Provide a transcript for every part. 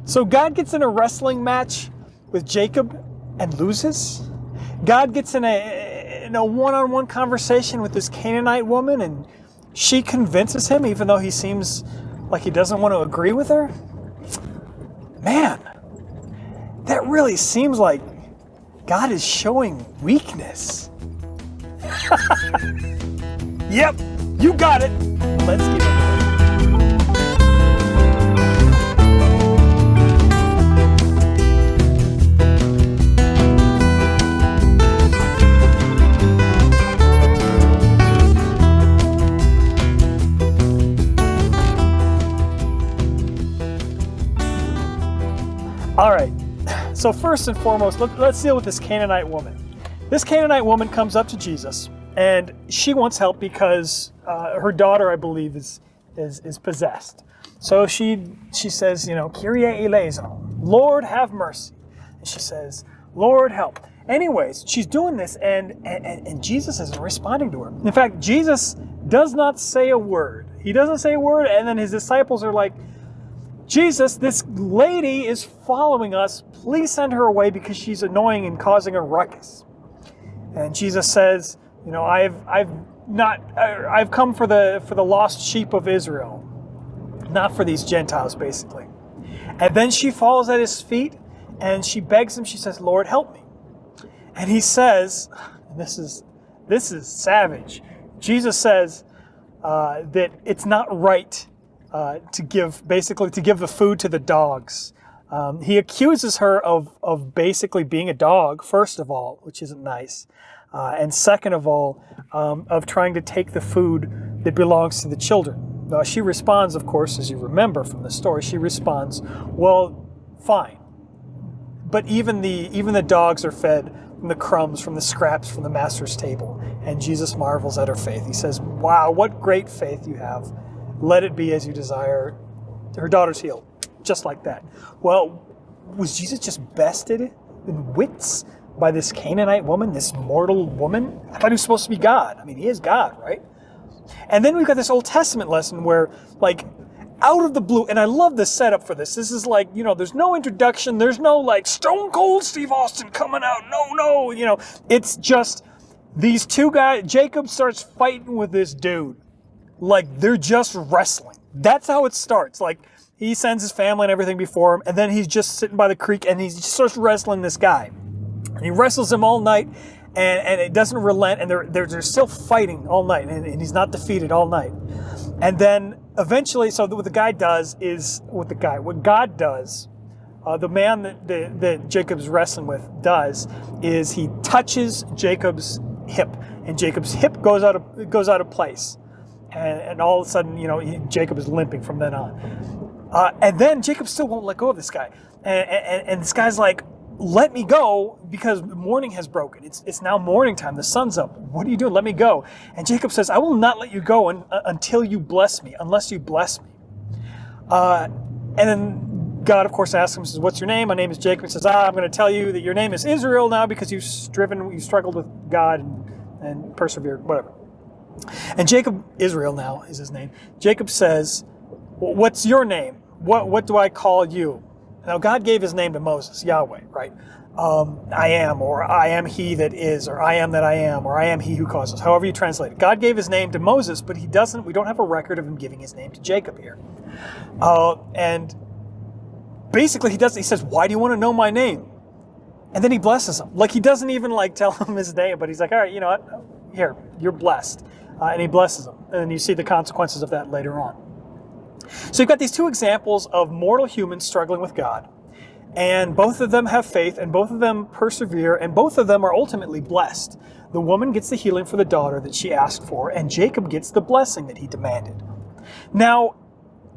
So God gets in a wrestling match with Jacob and loses. God gets in a one-on-one conversation with this Canaanite woman, and she convinces him, even though he seems like he doesn't want to agree with her. Man, that really seems like God is showing weakness. Yep, you got it. Let's get into it. All right, so first and foremost, let's deal with this Canaanite woman. This Canaanite woman comes up to Jesus, and she wants help because her daughter, I believe, is possessed. So she says, Kyrie eleison, Lord have mercy. And she says, Lord help. Anyways, she's doing this, and Jesus isn't responding to her. In fact, Jesus does not say a word. He doesn't say a word, and then his disciples are like, Jesus, this lady is following us. Please send her away because she's annoying and causing a ruckus. And Jesus says, I've come for the lost sheep of Israel, not for these Gentiles, basically. And then she falls at his feet and she begs him. She says, Lord, help me. And he says, and this is savage. Jesus says that it's not right to give the food to the dogs. He accuses her of basically being a dog, first of all, which isn't nice. And second of all, of trying to take the food that belongs to the children. She responds, of course, as you remember from the story, she responds, well, fine. But even the dogs are fed from the crumbs, from the scraps from the master's table. And Jesus marvels at her faith. He says, wow, what great faith you have. Let it be as you desire. Her daughter's healed. Just like that. Well, was Jesus just bested in wits by this Canaanite woman, this mortal woman? I thought he was supposed to be God. I mean, he is God, right? And then we've got this Old Testament lesson where, out of the blue, and I love the setup for this. This is there's no introduction. There's no, Stone Cold Steve Austin coming out. No. It's just these two guys. Jacob starts fighting with this dude. They're just wrestling. That's how it starts. He sends his family and everything before him, and then he's just sitting by the creek, and he just starts wrestling this guy. And he wrestles him all night, and it doesn't relent, and they're still fighting all night, and he's not defeated all night. And then eventually, so what God does, the man that Jacob's wrestling with does, is he touches Jacob's hip, and Jacob's hip goes out of place. And all of a sudden, Jacob is limping from then on. And then Jacob still won't let go of this guy. And this guy's like, let me go because morning has broken. It's now morning time. The sun's up. What are you doing? Let me go. And Jacob says, I will not let you go until you bless me, unless you bless me. And then God, of course, asks him, says, what's your name? My name is Jacob. He says, I'm going to tell you that your name is Israel now because you've struggled with God and persevered, whatever. And Jacob, Israel now is his name. Jacob says, what's your name? What do I call you? Now God gave his name to Moses, Yahweh, right? I am, or I am he that is, or I am that I am, or I am he who causes, however you translate it. God gave his name to Moses, but we don't have a record of him giving his name to Jacob here. And basically he says, why do you want to know my name? And then he blesses him. He doesn't even tell him his name, but he's like, all right, you know what? Here, you're blessed. And he blesses them. And then you see the consequences of that later on. So you've got these two examples of mortal humans struggling with God. And both of them have faith, and both of them persevere, and both of them are ultimately blessed. The woman gets the healing for the daughter that she asked for, and Jacob gets the blessing that he demanded. Now,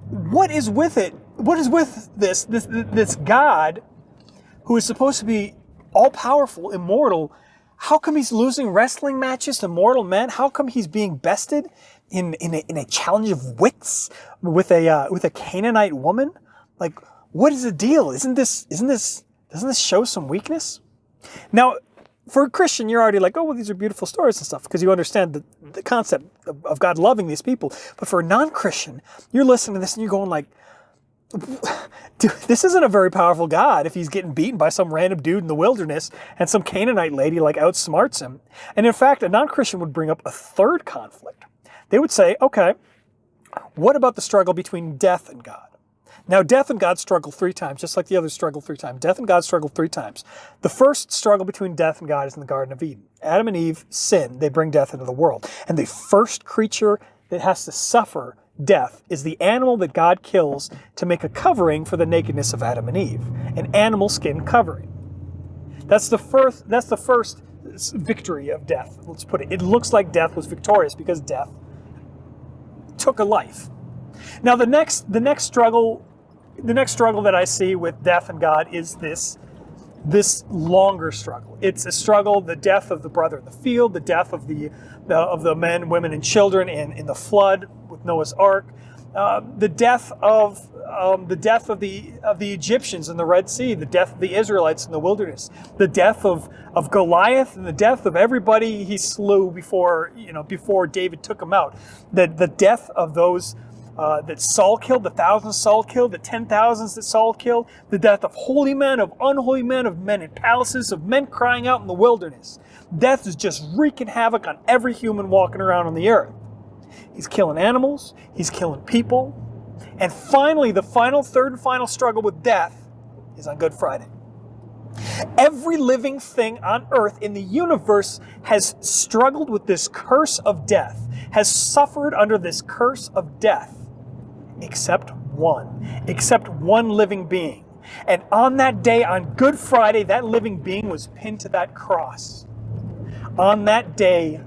what is with it? What is with this God who is supposed to be all-powerful, immortal? How come he's losing wrestling matches to mortal men? How come he's being bested in a challenge of wits with a Canaanite woman? What is the deal? Doesn't this show some weakness? Now, for a Christian, you're already like, oh, well, these are beautiful stories and stuff, because you understand the concept of God loving these people. But for a non-Christian, you're listening to this and you're going like, Dude, this isn't a very powerful God if he's getting beaten by some random dude in the wilderness and some Canaanite lady like outsmarts him. And in fact, a non-Christian would bring up a third conflict. They would say, okay, what about the struggle between death and God? Now, death and God struggle 3 times, just like the others struggle 3 times. Death and God struggle 3 times. The first struggle between death and God is in the Garden of Eden. Adam and Eve sin, they bring death into the world. And the first creature that has to suffer death is the animal that God kills to make a covering for the nakedness of Adam and Eve, an animal skin covering. That's the first victory of death. Let's put it. It looks like death was victorious because death took a life. Now the next struggle that I see with death and God is this longer struggle. It's a struggle, the death of the brother in the field, the death of the men, women, and children in the flood with Noah's Ark, the death of the Egyptians in the Red Sea, the death of the Israelites in the wilderness, the death of Goliath, and the death of everybody he slew before David took him out. The death of those that Saul killed, the thousands Saul killed, the 10,000s that Saul killed, the death of holy men, of unholy men, of men in palaces, of men crying out in the wilderness. Death is just wreaking havoc on every human walking around on the earth. He's killing animals, he's killing people, and finally, the third and final struggle with death is on Good Friday. Every living thing on earth in the universe has struggled with this curse of death, has suffered under this curse of death, except one living being. And on that day, on Good Friday, that living being was pinned to that cross. On that day,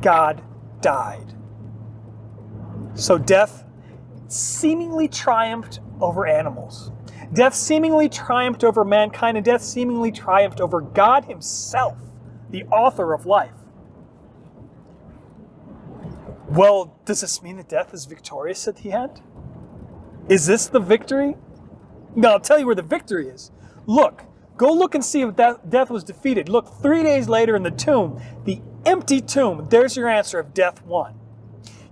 God died. So death seemingly triumphed over animals. Death seemingly triumphed over mankind, and death seemingly triumphed over God himself, the author of life. Well, does this mean that death is victorious at the end? Is this the victory? No, I'll tell you where the victory is. Go look and see if death was defeated. Look, 3 days later in the tomb, the empty tomb, there's your answer if death won.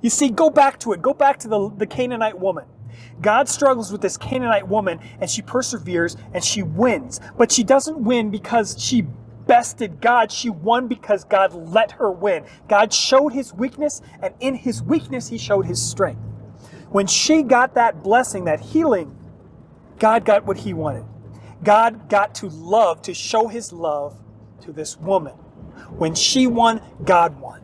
You see, go back to it. Go back to the Canaanite woman. God struggles with this Canaanite woman, and she perseveres, and she wins. But she doesn't win because she bested God. She won because God let her win. God showed his weakness, and in his weakness, he showed his strength. When she got that blessing, that healing, God got what he wanted. God got to love, to show his love to this woman. When she won, God won.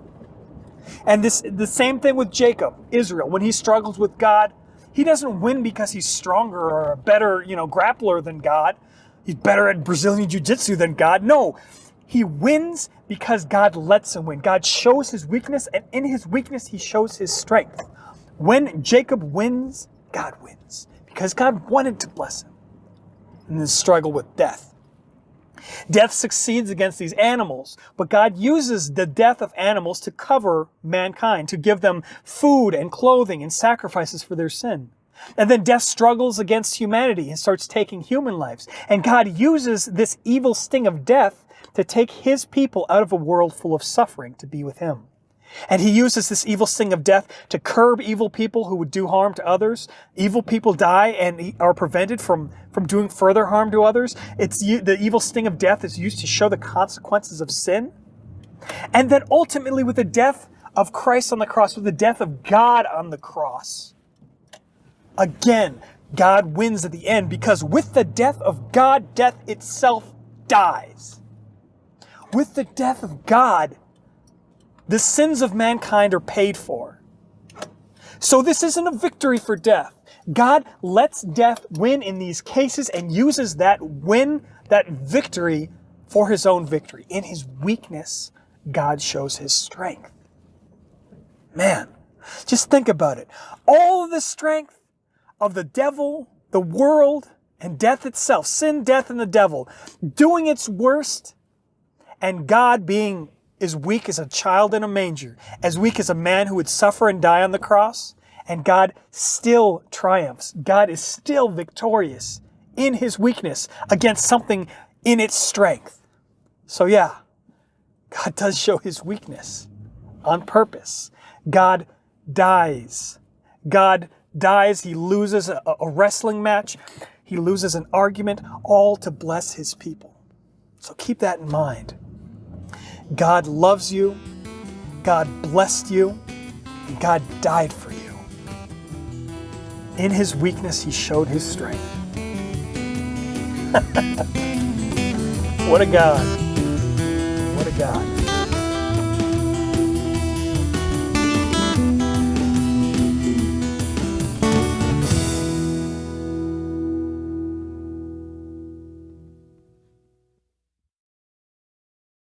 And the same thing with Jacob, Israel. When he struggles with God, he doesn't win because he's stronger or a better, grappler than God. He's better at Brazilian Jiu-Jitsu than God. No, he wins because God lets him win. God shows his weakness, and in his weakness, he shows his strength. When Jacob wins, God wins because God wanted to bless him in this struggle with death. Death succeeds against these animals, but God uses the death of animals to cover mankind, to give them food and clothing and sacrifices for their sin. And then death struggles against humanity and starts taking human lives. And God uses this evil sting of death to take his people out of a world full of suffering to be with him. And he uses this evil sting of death to curb evil people who would do harm to others. Evil people die and are prevented from doing further harm to others. The evil sting of death is used to show the consequences of sin. And then ultimately with the death of Christ on the cross, with the death of God on the cross, again, God wins at the end, because with the death of God, death itself dies. With the death of God, the sins of mankind are paid for. So this isn't a victory for death. God lets death win in these cases and uses that win, that victory, for his own victory. In his weakness, God shows his strength. Man, just think about it. All of the strength of the devil, the world, and death itself, sin, death, and the devil, doing its worst, and God being as weak as a child in a manger, as weak as a man who would suffer and die on the cross, and God still triumphs. God is still victorious in his weakness against something in its strength. So yeah, God does show his weakness on purpose. God dies. God dies, he loses a wrestling match, he loses an argument, all to bless his people. So keep that in mind. God loves you, God blessed you, and God died for you. In his weakness, he showed his strength. What a God. What a God.